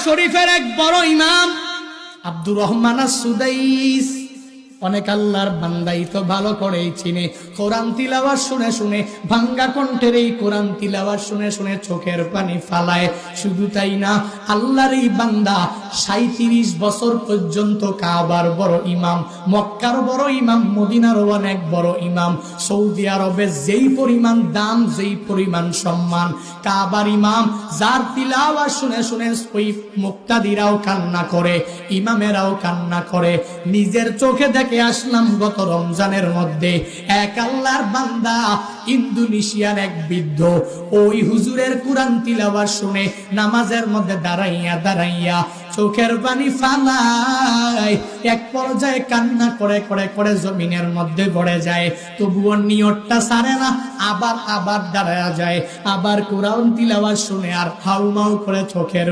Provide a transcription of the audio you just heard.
শরীফের এক বড় ইমাম আব্দুর রহমান আস-সুদাইস, অনেক আল্লাহর বান্দাই তো ভালো করেই চিনে। কোরআন তিলাওয়াত শুনে শুনে, ভাঙ্গা কণ্ঠের এই কোরআন তিলাওয়াত শুনে শুনে চোখের পানি ফালায়। শুধু তাই না, আল্লাহর এই বান্দা 37 বছর পর্যন্ত কাবার বড় ইমাম, মক্কার বড় ইমাম, মদিনার অনেক বড় ইমাম। সৌদি আরবের যেই পরিমাণ দাম, যেই পরিমাণ সম্মান, কাবার ইমাম যার তিলাওয়াত শুনে শুনে ওই মুক্তাদিরাও কান্না করে, ইমামেরাও কান্না করে। নিজের চোখে দেখে আসলাম গত রমজানের মধ্যে এক আল্লাহর বান্দা ইন্দোনেশিয়ার এক বৃদ্ধ ওই হুজুরের কোরআন তিলাওয়াত শুনে নামাজের মধ্যে দাঁড়াইয়া দাঁড়াইয়া চোখের পানি ফালায়, এক পর্যায়ে কান্না করে করে করে জমিনের মধ্যে পড়ে যায়। তবুও নিয়তটা ছাড়ে না, আবার দাঁড়ায়া যায়, আবার কোরআন তিলাওয়াত শুনে আর হাউমাউ করে চোখের